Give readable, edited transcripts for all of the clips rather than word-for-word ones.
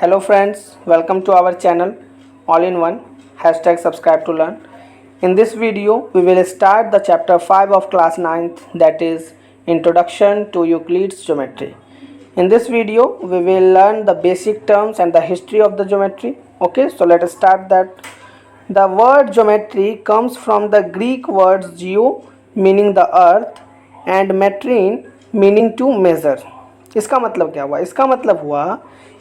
Hello friends, welcome to our channel all in one #subscribe to learn. In this video we will start the chapter 5 of class 9th, that is Introduction to Euclid's Geometry. In this video we will learn the basic terms and the history of the geometry. Okay, so let us start that. The word geometry comes from the Greek words geo meaning the earth and metrin meaning to measure. इसका मतलब क्या हुआ? इसका मतलब हुआ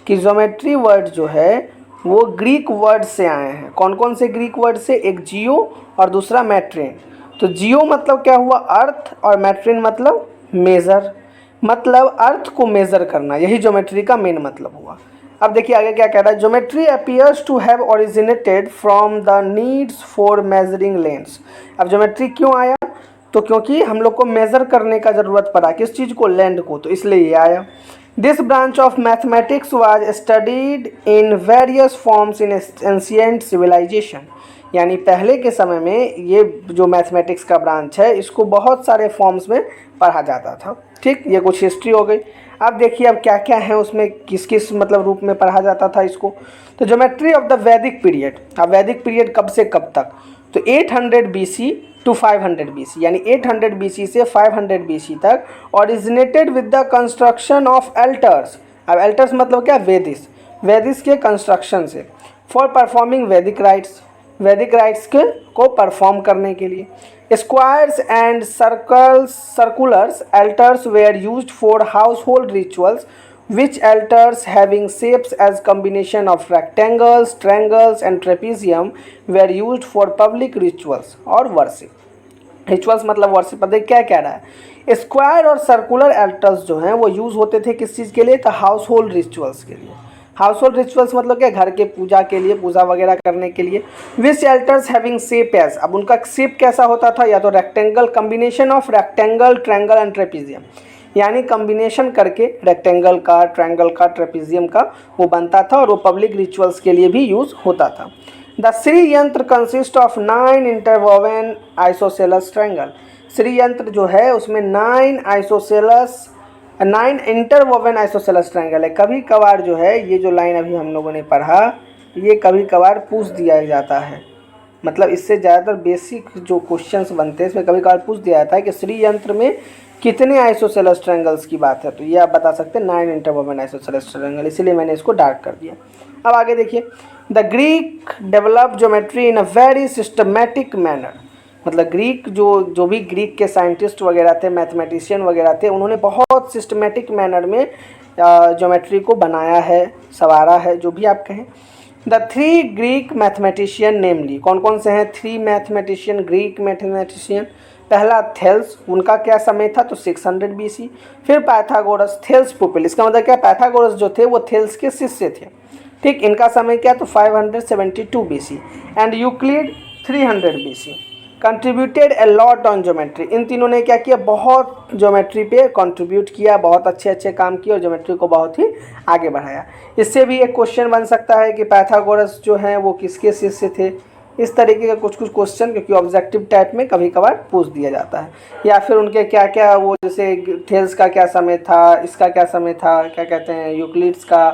कि geometry word जो है वो ग्रीक वर्ड से आए हैं. कौन कौन से ग्रीक वर्ड से? एक जियो और दूसरा मैट्रिन. तो जियो मतलब क्या हुआ? अर्थ, और मैट्रिन मतलब मेज़र, मतलब अर्थ को मेज़र करना. यही ज्योमेट्री का मेन मतलब हुआ. अब देखिए आगे क्या कह रहा है. Geometry appears to have originated from the needs for measuring lengths. अब ज्योमेट्री क्यों आया? तो क्योंकि हम लोग को मेज़र करने का ज़रूरत पड़ा. किस चीज़ को? लेंथ को. तो इसलिए ये आया. This branch of mathematics was studied in various forms in ancient civilization. यानी पहले के समय में ये जो मैथमेटिक्स का ब्रांच है इसको बहुत सारे फॉर्म्स में पढ़ा जाता था. ठीक, ये कुछ हिस्ट्री हो गई. अब देखिए अब क्या क्या है उसमें, किस किस मतलब रूप में पढ़ा जाता था इसको. तो ज्योमेट्री ऑफ द वैदिक पीरियड. अब वैदिक पीरियड कब से कब तक? तो 800 BC टू 500 BC, यानी 800 BC से 500 BC तक originated with the construction of एल्टर्स. अब एल्टर्स मतलब क्या? वेदिस. वेदिस के कंस्ट्रक्शन से. फॉर परफॉर्मिंग वैदिक राइट्स. वैदिक राइट्स के को परफॉर्म करने के लिए. Squares and circulars altars were used for household rituals, which altars having shapes as combination of rectangles, triangles and trapezium were used for public rituals और worship. Rituals मतलब worship. पता क्या कह रहा है? स्क्वायर और सर्कुलर altars जो हैं वो यूज़ होते थे किस चीज़ के लिए? तो हाउस होल्ड रिचुअल्स के लिए. हाउस होल्ड रिचुअल्स मतलब क्या? घर के पूजा के लिए, पूजा वगैरह करने के लिए. विच एल्टर्स हैविंग शेप एज. अब उनका शेप कैसा होता था? या तो rectangle, combination of rectangle, triangle and trapezium, यानी कम्बिनेशन करके रेक्टेंगल का, ट्रायंगल का, ट्रेपीजियम का वो बनता था और वो पब्लिक रिचुअल्स के लिए भी यूज़ होता था. द श्री यंत्र consist of 9 interwoven isosceles triangle. Shri यंत्र जो है उसमें 9 इंटरवोवन आइसोसेलस ट्रायंगल है. कभी कभार जो है ये जो लाइन अभी हम लोगों ने पढ़ा ये कभी कभार पूछ दिया जाता है. मतलब इससे ज़्यादातर बेसिक जो क्वेश्चंस बनते हैं इसमें कभी कभार पूछ दिया जाता है कि श्री यंत्र में कितने आइसोसेलस ट्रायंगल्स की बात है. तो ये आप बता सकते हैं 9 इंटरवोवन आइसोसेलस ट्रायंगल, इसीलिए मैंने इसको डार्क कर दिया. अब आगे देखिए. The Greek develop geometry in a very systematic manner. मतलब ग्रीक जो भी ग्रीक के साइंटिस्ट वगैरह थे, मैथमेटिशियन वगैरह थे, उन्होंने बहुत सिस्टमेटिक मैनर में ज्योमेट्री को बनाया है, संवारा है, जो भी आप कहें. द 3 ग्रीक मैथमेटिशियन नेमली. कौन कौन से हैं 3 मैथमेटिशियन, ग्रीक मैथमेटिशियन? पहला थेल्स. उनका क्या समय था? तो 600 BC. फिर पाइथागोरस, थेल्स पुपिल. इसका मतलब क्या? पाइथागोरस जो थे वो थेल्स के शिष्य थे. ठीक, इनका समय क्या? तो 572 BC. And Euclid 300 BC. Contributed a lot on geometry. इन तीनों ने क्या किया? बहुत ज्योमेट्री पे कंट्रीब्यूट किया, बहुत अच्छे अच्छे काम किए और ज्योमेट्री को बहुत ही आगे बढ़ाया. इससे भी एक क्वेश्चन बन सकता है कि पाइथागोरस जो हैं वो किसके शिष्य थे. इस तरीके के कुछ कुछ क्वेश्चन क्योंकि ऑब्जेक्टिव टाइप में कभी कभार पूछ दिया जाता है. या फिर उनके क्या क्या वो, जैसे थेल्स का क्या समय था, इसका क्या समय था, क्या कहते हैं यूक्लिड्स का,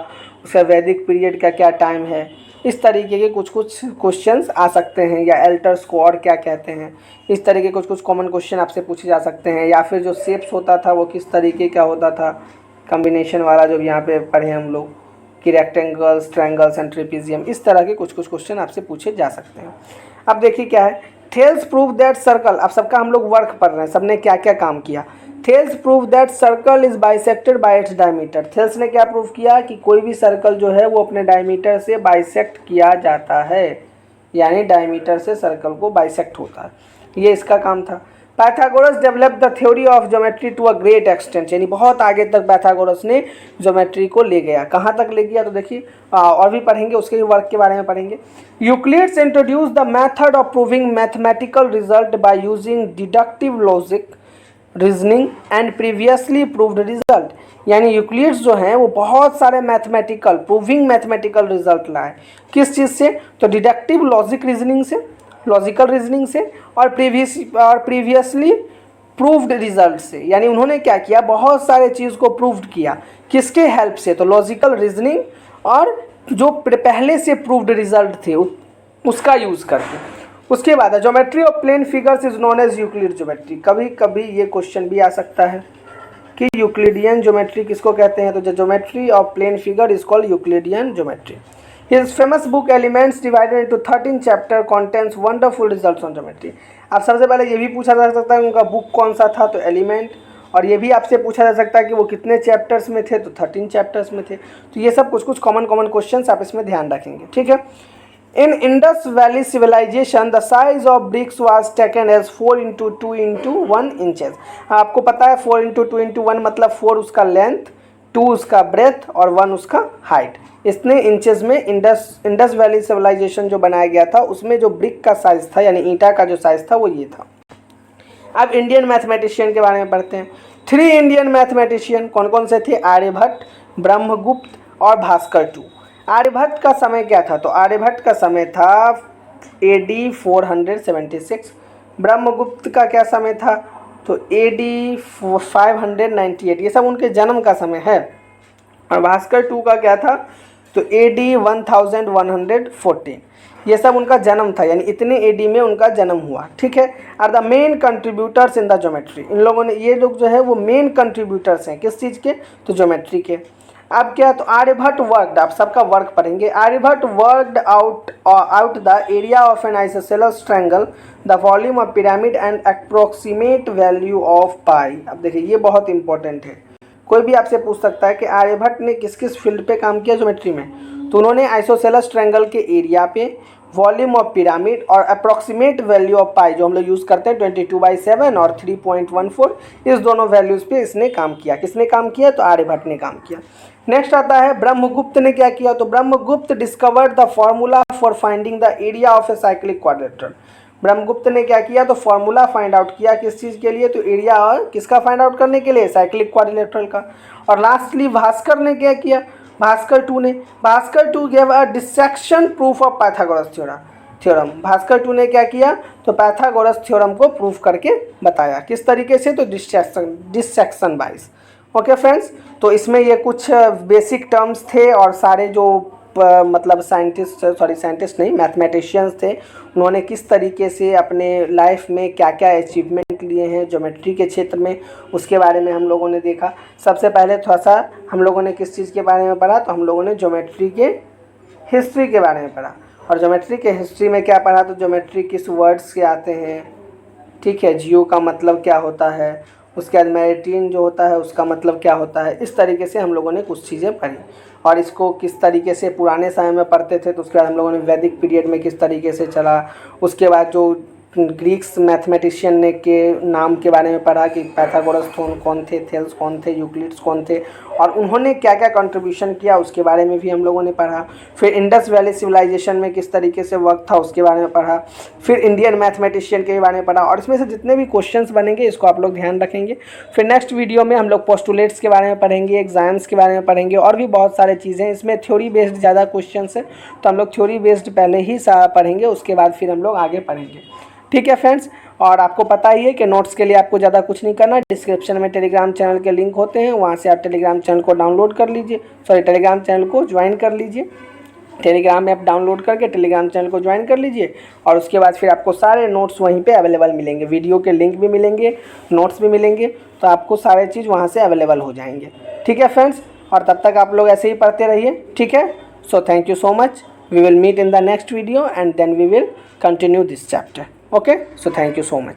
उसका वैदिक पीरियड का क्या टाइम है. इस तरीके के कुछ कुछ क्वेश्चंस आ सकते हैं. या एल्टर्स को और क्या कहते हैं, इस तरीके कुछ कुछ कॉमन क्वेश्चन आपसे पूछे जा सकते हैं. या फिर जो शेप्स होता था वो किस तरीके का होता था, कम्बिनेशन वाला जो यहाँ पे पढ़े हम लोग कि रेक्टेंगल्स, ट्रायंगल्स एंड ट्रेपीजियम, इस तरह के कुछ कुछ क्वेश्चन आपसे पूछे जा सकते हैं. अब देखिए क्या है. Thales prove that circle. अब सबका हम लोग वर्क पढ़ रहे हैं, सबने क्या क्या काम किया. Thales prove that circle is bisected by its diameter. Thales ने क्या प्रूव किया कि कोई भी सर्कल जो है वो अपने डायमीटर से बाइसेक्ट किया जाता है, यानी डायमीटर से सर्कल को बाइसेक्ट होता है. ये इसका काम था. Pythagoras develop the theory of geometry to a great extent. यानी बहुत आगे तक पाइथागोरस ने ज्योमेट्री को ले गया. कहाँ तक ले गया? तो देखिए और भी पढ़ेंगे, उसके वर्क के बारे में पढ़ेंगे. Euclid's introduce the method of proving mathematical result by using deductive logic, reasoning and previously proved result. यानी यूक्लिड्स जो हैं वो बहुत सारे मैथमेटिकल प्रूविंग मैथमेटिकल रिजल्ट लाए. किस चीज़ से? तो डिडक्टिव लॉजिक रीजनिंग से, लॉजिकल रीजनिंग से, और प्रीवियसली प्रूव्ड रिजल्ट से, यानी उन्होंने क्या किया, बहुत सारे चीज़ को प्रूव्ड किया। किसके हेल्प से, तो लॉजिकल रीजनिंग और जो पहले से प्रूव्ड रिजल्ट थे उसका यूज़ करके। उसके बाद geometry of plane figures is known as Euclid geometry. कभी कभी ये क्वेश्चन भी आ सकता है कि यूक्लिडियन ज्योमेट्री किसको कहते हैं, तो geometry of plane figure is called Euclidean geometry. His famous book Elements divided into 13 chapter contains wonderful results on geometry। अब सबसे पहले ये भी पूछा जा सकता है उनका बुक कौन सा था, तो एलिमेंट। और ये भी आपसे पूछा जा सकता है कि वो कितने चैप्टर्स में थे, तो 13 चैप्टर्स में थे। तो ये सब कुछ कॉमन क्वेश्चंस आप इसमें ध्यान रखेंगे, ठीक है। In Indus valley civilisation the size of bricks was taken as 4 × 2 × 1 inches. आपको पता है 4 × 2 × 1 मतलब 4 उसका लेंथ, 2 उसका ब्रेथ और 1 उसका हाइट। इतने इंचेस में इंडस वैली सिविलाइजेशन जो बनाया गया था उसमें जो ब्रिक का साइज था यानी ईंटा का जो साइज था वो ये था। अब इंडियन मैथमेटिशियन के बारे में पढ़ते हैं। 3 इंडियन मैथमेटिशियन कौन कौन से थे, आर्यभट्ट, ब्रह्मगुप्त और भास्कर टू। आर्यभट्ट का समय क्या था, तो आर्यभट्ट का समय था AD 476। ब्रह्मगुप्त का क्या समय था, तो AD 598। ये सब उनके जन्म का समय है। और भास्कर टू का क्या था, तो AD 1114। ये सब उनका जन्म था, यानी इतने AD में उनका जन्म हुआ, ठीक है। Are the main contributors in the geometry. इन लोगों ने, ये लोग जो है वो मेन कंट्रीब्यूटर्स हैं किस चीज़ के, तो ज्योमेट्री के। अब क्या, तो आर्यभट्ट वर्कड, आप सबका वर्क पढ़ेंगे। Aryabhata worked out the area of an isosceles triangle, the volume of pyramid and approximate value of pi. अब देखिए ये बहुत इंपॉर्टेंट है, कोई भी आपसे पूछ सकता है कि आर्यभट्ट ने किस किस फील्ड पे काम किया ज्योमेट्री में, तो उन्होंने आइसोसेलेस ट्रायंगल के एरिया पे, वॉल्यूम ऑफ पिरामिड और अप्रोक्सीमेट वैल्यू ऑफ पाई जो हम लोग यूज़ करते हैं 22/7 और 3.14, इस दोनों वैल्यूज़ पे इसने काम किया। किसने काम किया, तो आर्यभट्ट ने काम किया। नेक्स्ट आता है ब्रह्मगुप्त ने क्या किया, तो Brahmagupta discovered the formula for finding the area of a cyclic quadrilateral. Brahmagupta ने क्या किया, तो फॉर्मूला फाइंड आउट किया किस चीज़ के लिए, तो एरिया और किसका फाइंड आउट करने के लिए, साइक्लिक क्वाड्रिलेटरल का। और लास्टली भास्कर ने क्या किया, Bhaskar two gave a dissection proof of Pythagoras theorem. Bhaskar two ने क्या किया, तो पाइथागोरस थ्योरम को प्रूफ करके बताया। किस तरीके से, तो डिसेक्शन वाइज। ओके फ्रेंड्स, तो इसमें ये कुछ बेसिक टर्म्स थे और सारे जो मतलब साइंटिस्ट नहीं, मैथमेटिशियंस थे, उन्होंने किस तरीके से अपने लाइफ में क्या क्या अचीवमेंट लिए हैं ज्योमेट्री के क्षेत्र में, उसके बारे में हम लोगों ने देखा। सबसे पहले थोड़ा सा हम लोगों ने किस चीज़ के बारे में पढ़ा, तो हम लोगों ने ज्योमेट्री के हिस्ट्री के बारे में पढ़ा। और ज्योमेट्री के हिस्ट्री में क्या पढ़ा, तो ज्योमेट्री किस वर्ड्स के आते हैं, ठीक है, जियो का मतलब क्या होता है, उसके बाद मेरिटियन जो होता है उसका मतलब क्या होता है। इस तरीके से हम लोगों ने कुछ चीज़ें पढ़ी। और इसको किस तरीके से पुराने समय में पढ़ते थे, तो उसके बाद हम लोगों ने वैदिक पीरियड में किस तरीके से चला। उसके बाद जो ग्रीक्स मैथमेटिशियन ने के नाम के बारे में पढ़ा कि पाइथागोरस कौन थे, थेल्स कौन थे, यूक्लिड्स कौन थे और उन्होंने क्या क्या कंट्रीब्यूशन किया उसके बारे में भी हम लोगों ने पढ़ा। फिर इंडस वैली सिविलाइजेशन में किस तरीके से वर्क था उसके बारे में पढ़ा। फिर इंडियन मैथमेटिशियन के बारे में पढ़ा। और इसमें से जितने भी क्वेश्चंस बनेंगे इसको आप लोग ध्यान रखेंगे। फिर नेक्स्ट वीडियो में हम लोग पोस्टुलेट्स के बारे में पढ़ेंगे, एग्जाम्स के बारे में पढ़ेंगे और भी बहुत सारे चीज़ें। इसमें थ्योरी बेस्ड ज़्यादा क्वेश्चन है तो हम लोग थ्योरी बेस्ड पहले ही पढ़ेंगे, उसके बाद फिर हम लोग आगे पढ़ेंगे। ठीक है फ्रेंड्स, और आपको पता ही है कि नोट्स के लिए आपको ज़्यादा कुछ नहीं करना। डिस्क्रिप्शन में टेलीग्राम चैनल के लिंक होते हैं, वहाँ से आप टेलीग्राम चैनल को डाउनलोड कर लीजिए, टेलीग्राम चैनल को ज्वाइन कर लीजिए। टेलीग्राम ऐप डाउनलोड करके टेलीग्राम चैनल को ज्वाइन कर लीजिए और उसके बाद फिर आपको सारे नोट्स वहीं पे अवेलेबल मिलेंगे। वीडियो के लिंक भी मिलेंगे, नोट्स भी मिलेंगे, तो आपको सारे चीज़ वहाँ से अवेलेबल हो जाएंगे। ठीक है फ्रेंड्स, और तब तक आप लोग ऐसे ही पढ़ते रहिए। ठीक है, so thank you so much. We will meet in the next video and then we will continue this chapter. Okay, so thank you so much.